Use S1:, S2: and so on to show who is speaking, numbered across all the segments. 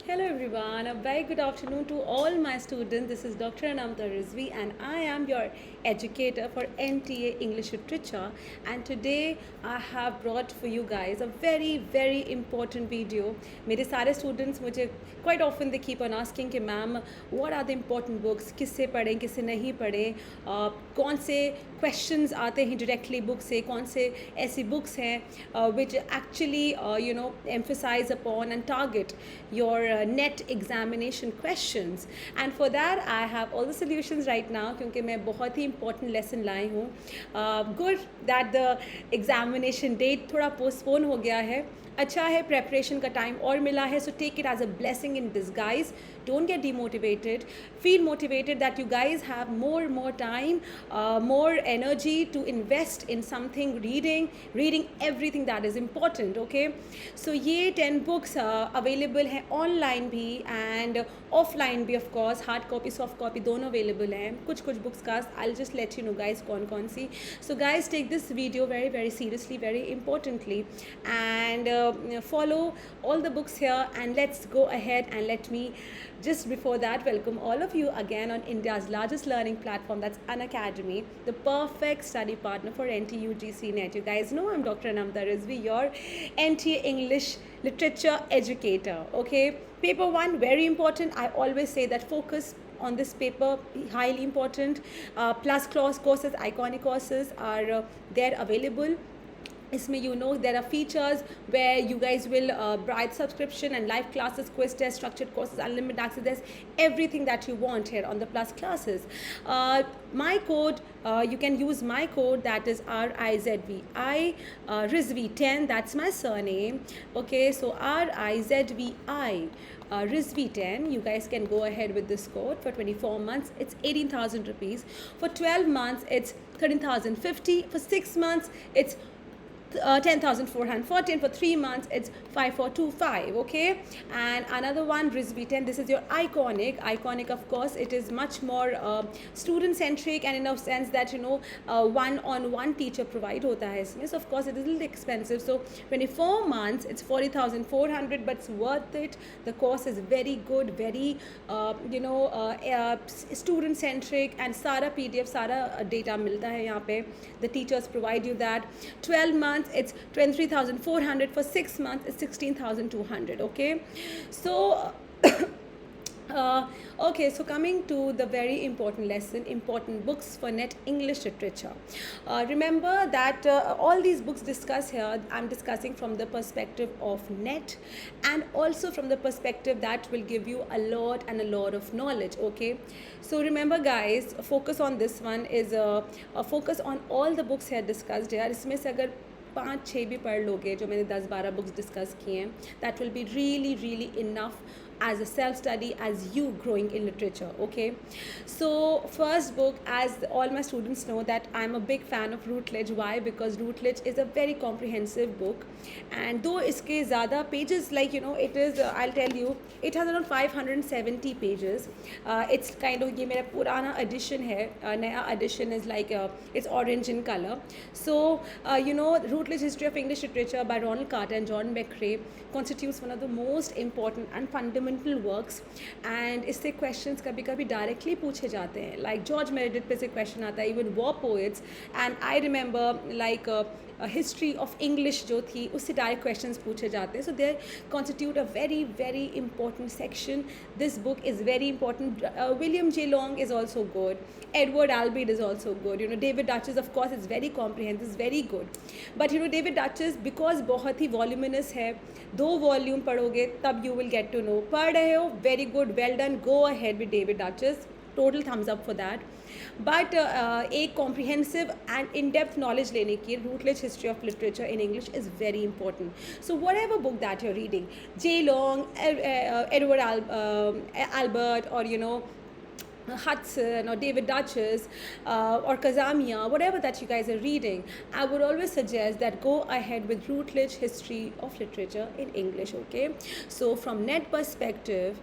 S1: Hello everyone, a very good afternoon to all my students. This is Dr. Anamta Rizvi and I am your educator for NTA English Literature, and today I have brought for you guys a very important video. मेरे सारे students मुझे quite often they keep on asking कि ma'am what are the important books, किससे पढ़ें किससे नहीं पढ़ें, कौन से questions आते हैं directly book से, कौन से ऐसी books हैं which actually emphasize upon and target your net examination questions. And for that I have all the solutions right now क्योंकि मैं बहुत ही important lesson लाई हूँ. Good that the examination date थोड़ा postpone हो गया है. अच्छा है, preparation का time और मिला है, so take it as a blessing in disguise. Don't get demotivated. Feel motivated that you guys have more time, more energy to invest in something, reading everything that is important. Okay, so ये 10 books available हैं online भी and offline भी, of course hard copy soft copy दोनों available हैं. कुछ books का I'll just let you know guys कौन सी. So guys, take this video very seriously, very importantly, and follow all the books here, and let's go ahead and let me just before that welcome all of you again on India's largest learning platform, that's Unacademy, the perfect study partner for NTA UGC NET. You guys know I'm Dr. Anamta Rizvi, your NTA English literature educator. Okay, paper 1 very important. I always say that focus on this paper, highly important. Plus class courses, iconic courses are there available. इसमें there are features where you guys will buy subscription and live classes, quiz test, structured courses, unlimited access. There's everything that you want here on the plus classes. My code, you can use my code, that is RIZVI, Rizvi10, that's my surname. Okay, so RIZVI, Rizvi10, you guys can go ahead with this code. For 24 months it's 18,000 rupees. For 12 months it's 13,050. For 6 months it's 10,414. For 3 months it's 5,425. Okay, and another one, Rizvi10, this is your iconic. Of course it is much more student centric, and in a sense that one-on-one teacher provide hota hai isme. So of course it is a little expensive. So 24 months it's 40,400, but it's worth it. The course is very good, very student centric, and सारा PDF, सारा data मिलता है यहाँ पे. The teachers provide you that. 12 months it's 23,400. For 6 months it's 16,200. Okay, so okay, so coming to the very important lesson, important books for NET English literature. Remember that all these books discussed here, I'm discussing from the perspective of NET, and also from the perspective that will give you a lot of knowledge. Okay, so remember guys, focus on this one is a focus on all the books here discussed here. इसमें से अगर 5-6 भी पढ़ लोगे जो मैंने 10-12 books discuss किए हैं, that will be really enough as a self-study, as you growing in literature. Okay, so first book, as all my students know that I'm a big fan of Routledge. Why? Because Routledge is a very comprehensive book, and though iske zyada pages, like it is I'll tell you, it has around 570 pages. It's kind of, ye mera purana edition hai, naya edition is like it's orange in color. So Routledge History of English Literature by Ronald Carter and John McCrae constitutes one of the most important and fundamental works, and इससे questions कभी directly पूछे जाते हैं. Like George Meredith पे से question आता है, even war poets, and I remember like a history of English जो थी उससे direct questions पूछे जाते हैं. So they constitute a very important section. This book is very important. William J. Long is also good. Edward Albee is also good. David Duchess, of course, is very comprehensive, very good. But David Duchess, because बहुत ही voluminous है, 2 volume पढ़ोगे तब you will get to know. पढ़ रहे हो, very good, well done, go ahead with David Duchess. Total thumbs up for that. But एक comprehensive and in-depth knowledge लेने की, Routledge History of Literature in English is very important. So whatever book that you're reading, J. Long, Edward Albert, or Hudson or David Duchess or Kazamiya, whatever that you guys are reading, I would always suggest that go ahead with Routledge History of Literature in English, okay? So from net perspective,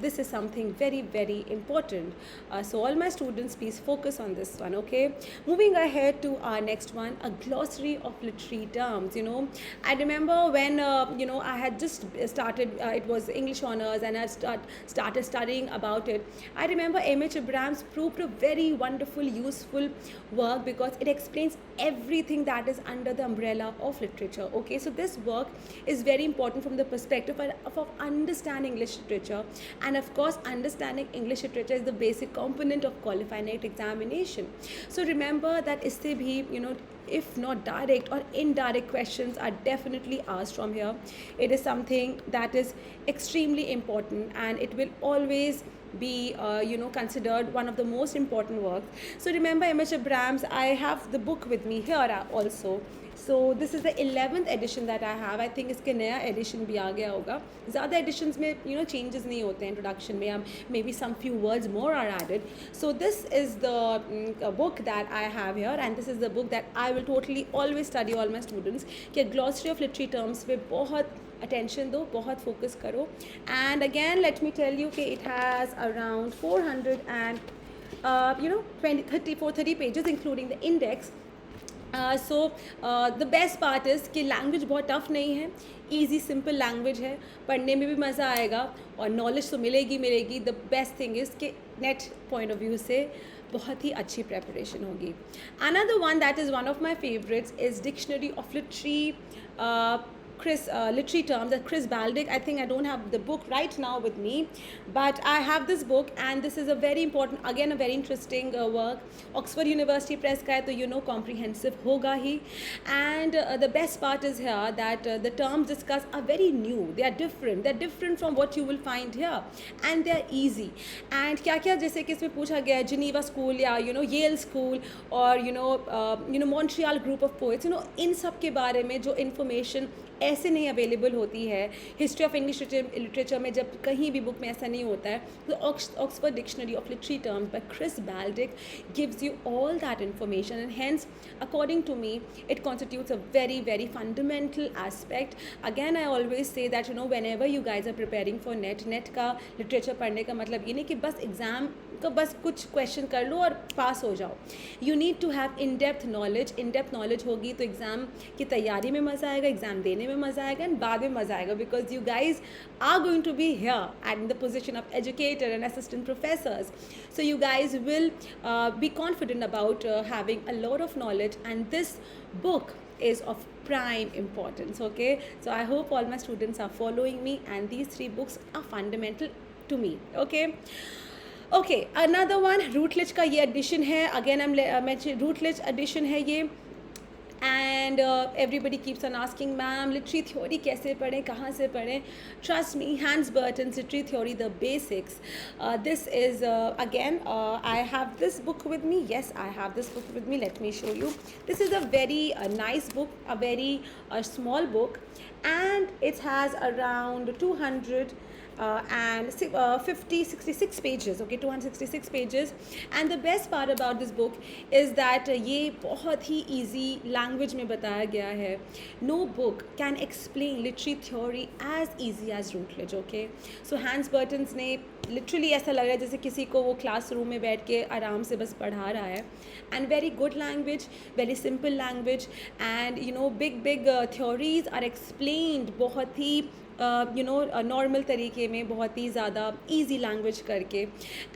S1: this is something very, very important. So all my students, please focus on this one, okay? Moving ahead to our next one, a glossary of literary terms. You know, I remember when, I had just started, it was English honors, and I started studying about it. I remember M.H. Abrams proved a very wonderful, useful work because it explains everything that is under the umbrella of literature. Okay, so this work is very important from the perspective of understanding English literature, and of course, understanding English literature is the basic component of qualifying NET examination. So remember that isse bhi, if not direct or indirect questions are definitely asked from here. It is something that is extremely important, and it will always be considered one of the most important works. So remember M.H. Abrams, I have the book with me here also. So this is the 11th edition that I have. I think इसके नया edition भी आ गया होगा. ज़्यादा editions में changes नहीं होते हैं introduction में, maybe some few words more are added. So this is the book that I have here, and this is the book that I will totally always study all my students कि glossary of literary terms पे बहुत attention दो, बहुत focus करो. And again, let me tell you कि it has around 400 and 30 pages including the index. So the best part is कि language बहुत tough नहीं है, easy simple language है, पढ़ने में भी मज़ा आएगा और knowledge तो मिलेगी. The best thing is कि net point of view से बहुत ही अच्छी preparation होगी. Another one that is one of my favorites is Dictionary of Literary literary terms, that Chris Baldick. I think I don't have the book right now with me, but I have this book, and this is a very important, again a very interesting work. Oxford University Press का है, तो comprehensive होगा ही. And the best part is here that the terms discussed are very new. They are different from what you will find here, and they are easy. And क्या जैसे कि इसमें पूछा गया है Geneva School या Yale School और Montreal Group of Poets, इन सब के बारे में जो information ऐसे नहीं अवेलेबल होती है. हिस्ट्री ऑफ इंग्लिश लिटरेचर में जब कहीं भी बुक में ऐसा नहीं होता है, तो Oxford dictionary of literary terms by Chris Baldick gives you all that information, and hence according to me it constitutes a very, very fundamental aspect. Again, I always say that whenever you guys are preparing for net का literature पढ़ने का मतलब ये नहीं कि बस exam का बस कुछ क्वेश्चन कर लो और पास हो जाओ. You need to have in depth knowledge होगी तो एग्ज़ाम की तैयारी में मज़ा आएगा, एग्ज़ाम देने में मज़ा आएगा, एंड बाद में मज़ा आएगा, because you guys are going to be here at the position of educator and assistant professors. So you guys will be confident about having a lot of knowledge, and this book is of prime importance. Okay, so I hope all my students are following me, and these 3 books are fundamental to me. Okay, another one, Routledge का ये edition है. Again I'm mentioning Routledge edition है ये. And everybody keeps on asking, ma'am, literary theory कैसे पढ़ें, कहाँ से पढ़ें? Trust me, Hans Burton's literary theory, the basics. This is again, I have this book with me. Yes, I have this book with me. Let me show you. This is a very nice book, a very small book, and it has around 66 pages. Okay, 266 pages. And the best part about this book is that ये बहुत ही easy language में बताया गया है. No book can explain literary theory as easy as Routledge. Okay, so Hans Burton's ने literally ऐसा लग रहा है जैसे किसी को वो classroom में बैठ के आराम से बस पढ़ा रहा है. And very good language, very simple language, and big theories are explained बहुत ही नॉर्मल तरीके में, बहुत ही ज़्यादा ईजी लैंग्वेज करके.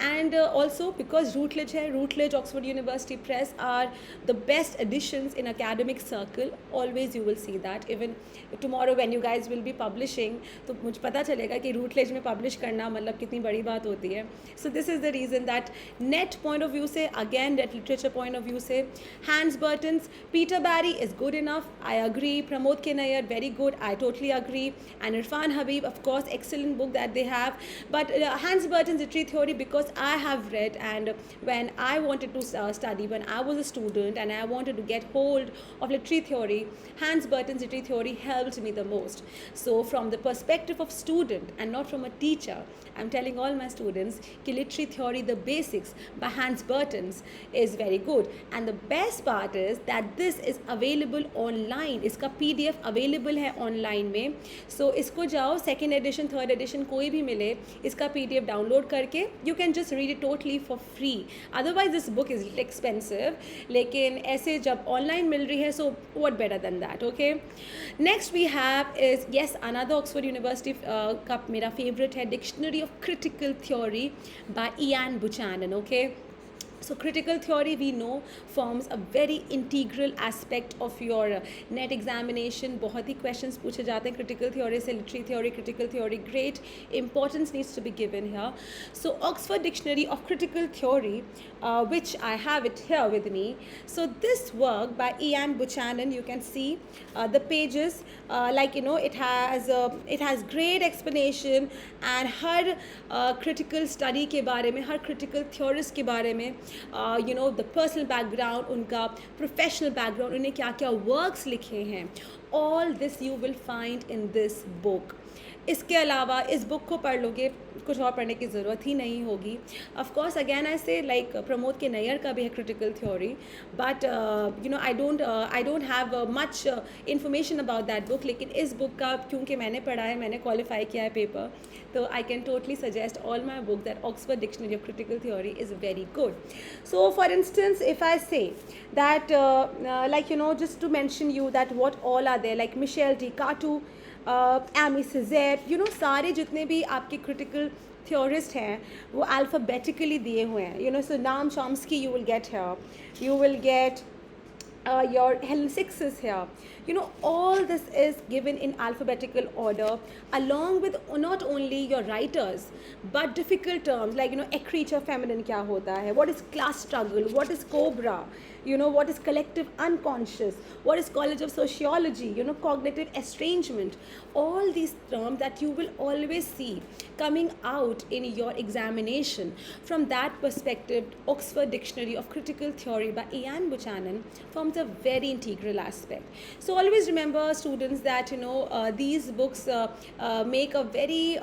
S1: And also because Routledge Oxford University Press are the best editions in academic circle. Always you will see that. Even tomorrow when you guys will be publishing, तो मुझे पता चलेगा कि रूटलेज में पब्लिश करना मतलब कितनी बड़ी बात होती है. So this is the reason that net point of view से, again net literature point of view से, Hans Bertens, Peter Barry is good enough. I agree. Pramod K Nayar, very good. I totally agree. And Irfan Habib, of course, excellent book that they have. But Hans Burton's literary theory, because I have read, and when I wanted to study, when I was a student and I wanted to get hold of literary theory, Hans Burton's literary theory helped me the most. So from the perspective of student and not from a teacher, I'm telling all my students कि literary theory the basics by Hans Burtons is very good, and the best part is that this is available online. इसका PDF available है online में, so इसको जाओ second edition third edition कोई भी मिले, इसका PDF download करके you can just read it totally for free. Otherwise this book is expensive, लेकिन ऐसे जब online मिल रही है, so what better than that, okay? Next we have is yes another Oxford University का मेरा favorite है Dictionary of Critical Theory by Ian Buchanan, okay? So critical theory we know forms a very integral aspect of your net examination. बहुत ही questions पूछे जाते हैं critical theory से, literary theory, critical theory, great importance needs to be given here. So Oxford Dictionary of Critical Theory, which I have it here with me. So this work by Ian Buchanan, you can see the pages, like you know, it has great explanation, and her critical study के बारे में, हर critical theorist के बारे में, you know, the personal background, उनका professional background, उन्हें क्या क्या works लिखे हैं, all this you will find in this book. इसके अलावा इस बुक को पढ़ लोगे, कुछ और पढ़ने की ज़रूरत ही नहीं होगी. ऑफ कोर्स अगेन आई से लाइक प्रमोद के नैयर का भी है critical theory, but you know I don't have much information about that book, लेकिन इस बुक का क्योंकि मैंने पढ़ा है, मैंने क्वालिफाई किया है पेपर, तो I can totally suggest all my book that Oxford dictionary of critical theory is very good. So for instance if I say that like you know, just to mention you that what all are there, like Michel D. Catou, Aime Cesaire, you know, सारे जितने भी आपके critical theorists हैं वो alphabetically दिए हुए हैं. You know, सो नाम Chomsky you will get here, you will get your Helen Sixth is here. You know, all this is given in alphabetical order, along with not only your writers but difficult terms like, you know, accreture feminine क्या होता है, what is class struggle, what is cobra, you know, what is collective unconscious, what is college of sociology, you know, cognitive estrangement, all these terms that you will always see coming out in your examination. From that perspective, Oxford Dictionary of Critical Theory by Ian Buchanan forms a very integral aspect. So always remember, students, that you know, these books make a very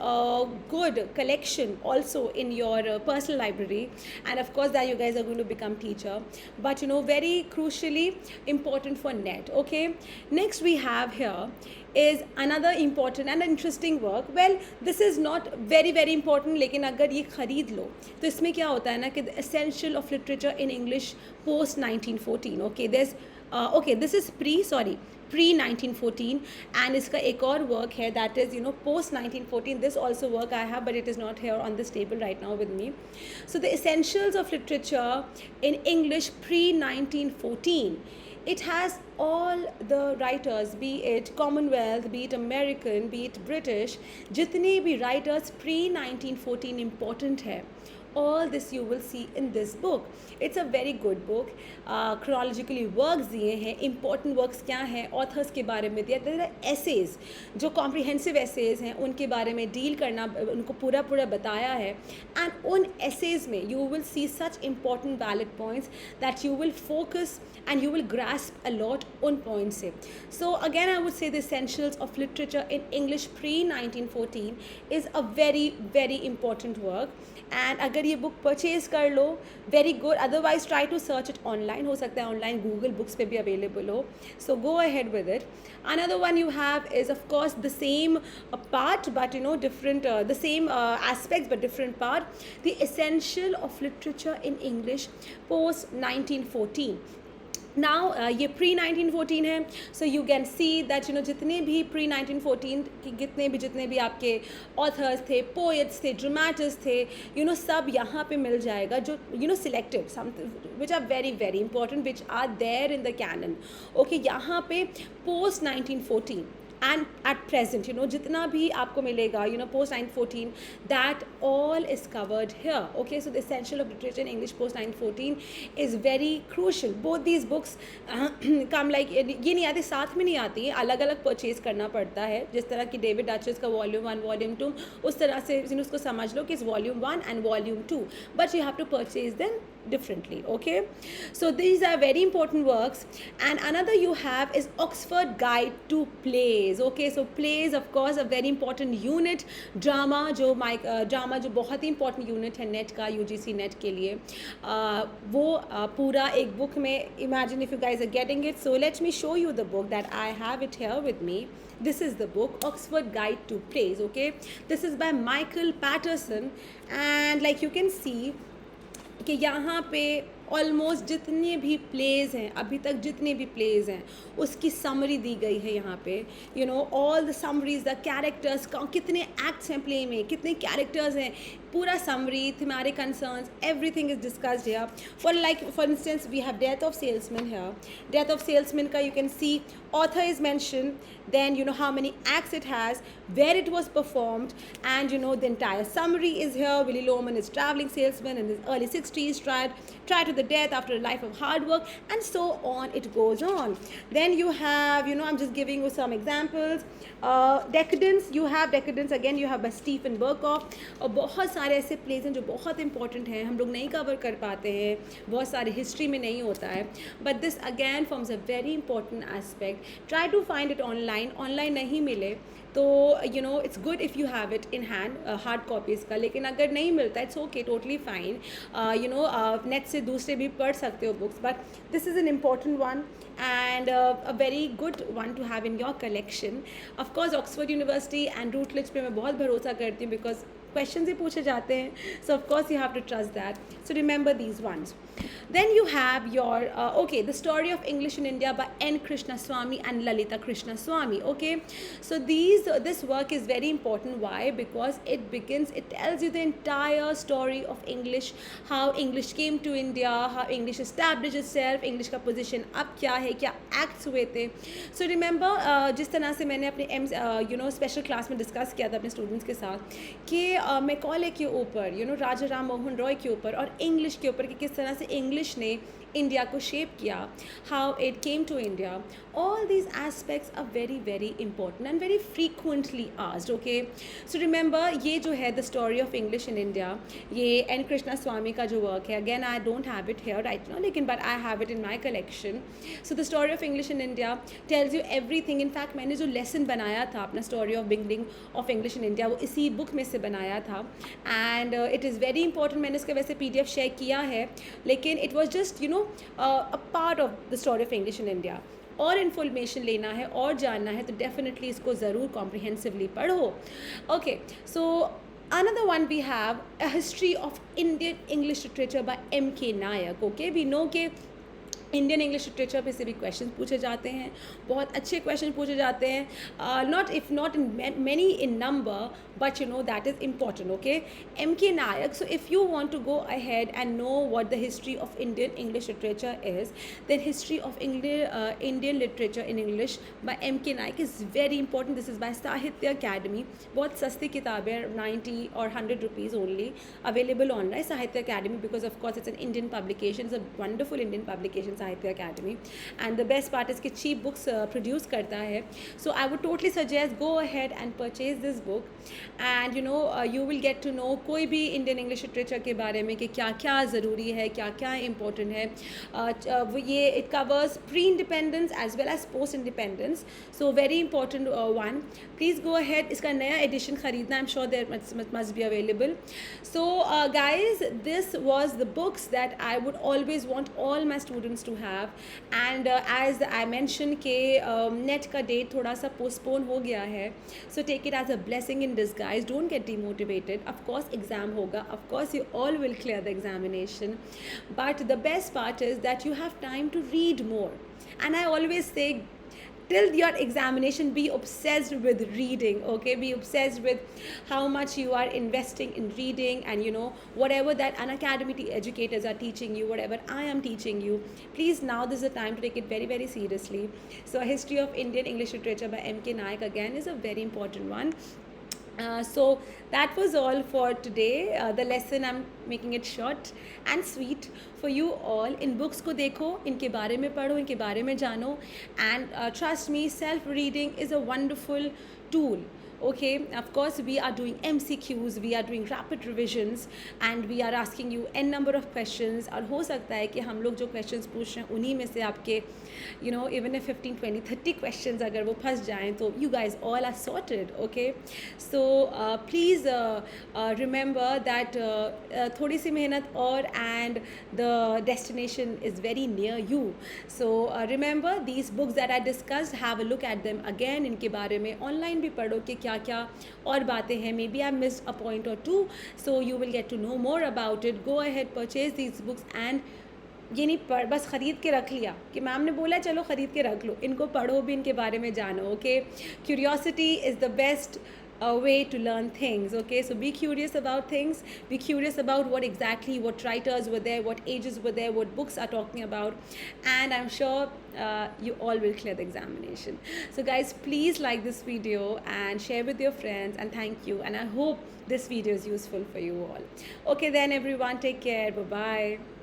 S1: good collection also in your personal library, and of course that you guys are going to become teacher, but you know, very crucially important for net. Okay, next we have here is another important and interesting work. Well, this is not very very important, लेकिन अगर ये ख़रीद लो तो इसमें क्या होता है ना कि the essential of literature in English post 1914. Okay, there's okay, this is pre 1914, and इसका एक और work है that is, you know, post 1914. This also work I have, but it is not here on this table right now with me. So the essentials of literature in English pre 1914. It has all the writers, be it Commonwealth, be it American, be it British, जितने भी writers pre 1914 important है, all this you will see in this book. It's a very good book. Chronologically works दिए हैं, important works क्या हैं, authors के बारे में दिया, there are essays जो comprehensive essays हैं उनके बारे में deal करना, उनको पूरा बताया है, and उन essays में you will see such important valid points that you will focus and you will grasp a lot on points से. So again I would say the essentials of literature in English pre 1914 is a very very important work, and अगर ये book purchase कर लो, very good. Otherwise try to search it online, हो सकता है online Google books पे भी available हो, so go ahead with it. Another one you have is of course the same part, but you know, different the same aspects but different part, the essential of literature in English post 1914. Now ये pre 1914 है, so you can see that you know, जितने भी pre 1914 की जितने भी आपके authors थे, poets थे, dramatists थे, you know, सब यहाँ पे मिल जाएगा, जो you know, selected some which are very very important, which are there in the canon. Okay, यहाँ पे post 1914 and at present, you know, जितना भी आपको मिलेगा, you know, post 1914, that all is covered here. Okay, so the essential of literature in English post 1914 is very crucial. Both these books come like, ये नहीं आती, साथ में नहीं आती, अलग अलग परचेज करना पड़ता है. जिस तरह की डेविड डचेस का वॉल्यूम 1 वॉल्यूम 2, उस तरह से उसको समझ लो कि इस volume 1 and volume 2, but you have to purchase them differently. Okay, so these are very important works. And another you have is Oxford Guide to Plays. Okay, so plays of course a very important unit. Drama जो बहुत ही important unit है नेट का, UGC NET के लिए, वो पूरा एक बुक में, imagine if you guys are getting it, so let me show you the book that I have it here with me. This is the book Oxford Guide to Plays. Okay, this is by Michael Patterson, and like you can see कि यहाँ पे almost जितने भी plays हैं, अभी तक जितने भी प्लेज़ हैं उसकी समरी दी गई है यहाँ पे. You know all the summaries, the characters, कितने एक्ट्स हैं प्ले में, कितने कैरेक्टर्स हैं, पूरा summary, thematic concerns, everything is discussed here. For instance we have death of salesman here. Death of salesman का you can see author is mentioned, then you know how many acts it has, where it was performed, and you know the entire summary is here. Willy Loman is traveling salesman in his early 60s, tried to the death after a life of hard work, and so on it goes on. Then you have, you know, I'm just giving you some examples. Decadence, you have Decadence again, you have by Stephen Berkoff. और बहुत सारे ऐसे pledge हैं जो बहुत important हैं, हम लोग नहीं कवर कर पाते हैं, बहुत सारे हिस्ट्री में नहीं होता है, but this again forms a very important aspect. Try to find it online नहीं मिले तो you know it's good if you have it in hand, hard copies का. लेकिन अगर नहीं मिलता it's okay, totally fine. You know NET से दूसरे भी पढ़ सकते हो books, but this is an important one and a very good one to have in your collection. Of course Oxford University and Routledge पे मैं बहुत भरोसा करती हूँ because questions ही पूछे जाते हैं, so of course you have to trust that. So remember these ones. Then you have your okay, the story of English in India by N. Krishnaswamy and Lalita Krishnaswamy. Okay, so this work is very important. Why? Because it tells you the entire story of English, how English came to India, how English established itself, English का position अब क्या है, क्या acts हुए थे. So remember जिस तरह से मैंने अपने you know special class में discuss किया था अपने students के साथ कि मैकॉले के ऊपर, यू नो राजा राम मोहन रॉय के ऊपर और इंग्लिश के ऊपर कि किस तरह से इंग्लिश ने इंडिया को शेप किया, how it came to India. All these aspects are very very important and very frequently asked. Okay, so remember ये जो है the story of English in India, ये एन कृष्णा स्वामी का जो वर्क है, again I don't have it here right now, लेकिन but I have it in my collection. So the story of English in India tells you everything. In fact मैंने जो lesson बनाया था अपना story of beginning of English in India वो इसी book में से बनाया था, and it is very important. मैंने इसका वैसे PDF शेयर किया है, लेकिन it was just you know a part of the story of English in India. और इन्फॉर्मेशन लेना है और जानना है तो डेफिनेटली इसको ज़रूर कॉम्प्रिहेंसिवली पढ़ो. Okay, so another one we have a history of Indian English literature by M.K. Nayak. Okay, we know के इंडियन इंग्लिश लिटरेचर पे से भी क्वेश्चन पूछे जाते हैं, बहुत अच्छे क्वेश्चन पूछे जाते हैं, not in many in number, but you know that is important. Okay, M.K. Nayak. So if you want to go ahead and know what the history of Indian English literature is, then history of Indian literature in English by M.K. Nayak is very important. This is by Sahitya Academy. बहुत सस्ती किताबें, 90 or 100 rupees only available online. Sahitya Academy, because of course it's an Indian publication, it's a wonderful Indian publication, Sahitya Academy, and the best part is कि cheap books produce करता है. So I would totally suggest go ahead and purchase this book, and you know you will get to know कोई भी Indian English literature के बारे में कि क्या क्या ज़रूरी है, क्या क्या important है. ये it covers pre-independence as well as post-independence, so very important one. Please go ahead, इसका नया edition खरीदना, I'm sure there must be available. So guys, this was the books that I would always want all my students to have, and as I mentioned कि net का date थोड़ा सा postpone हो गया है, so take it as a blessing in disguise. Don't get demotivated. Of course exam होगा, of course you all will clear the examination, but the best part is that you have time to read more. And I always say till your examination be obsessed with reading. Okay, be obsessed with how much you are investing in reading, and you know whatever that unacademy educators are teaching you, whatever I am teaching you, please now this is the time to take it very very seriously. So a history of Indian English literature by M.K. Nayak again is a very important one. So that was all for today. The lesson I'm making it short and sweet for you all. In books को देखो, इनके बारे में पढ़ो, इनके बारे में जानो, and trust me, self reading is a wonderful tool. Okay, of course we are doing MCQs, we are doing rapid revisions, and we are asking you n number of questions. और हो सकता है कि हम लोग जो questions पूछ रहे हैं उन्हीं में से आपके even if 15 20 30 questions अगर वो फंस जाएं तो you guys all are sorted. Okay, so please remember that थोड़ी सी मेहनत और and the destination is very near you. So remember these books that I discussed, have a look at them again. इनके बारे में online भी पढ़ो कि क्या क्या और बातें हैं. Maybe I missed a point or two, so you will get to know more about it. Go ahead, purchase these books, and ये नहीं पढ़ बस ख़रीद के रख लिया कि मैम ने बोला चलो ख़रीद के रख लो. इनको पढ़ो भी, इनके बारे में जानो. Okay, curiosity is the best a way to learn things. Okay, so be curious about things, be curious about what writers were there, what ages were there, what books are talking about, and I'm sure you all will clear the examination. So guys, please like this video and share with your friends, and thank you, and I hope this video is useful for you all. Okay then everyone, take care, bye bye.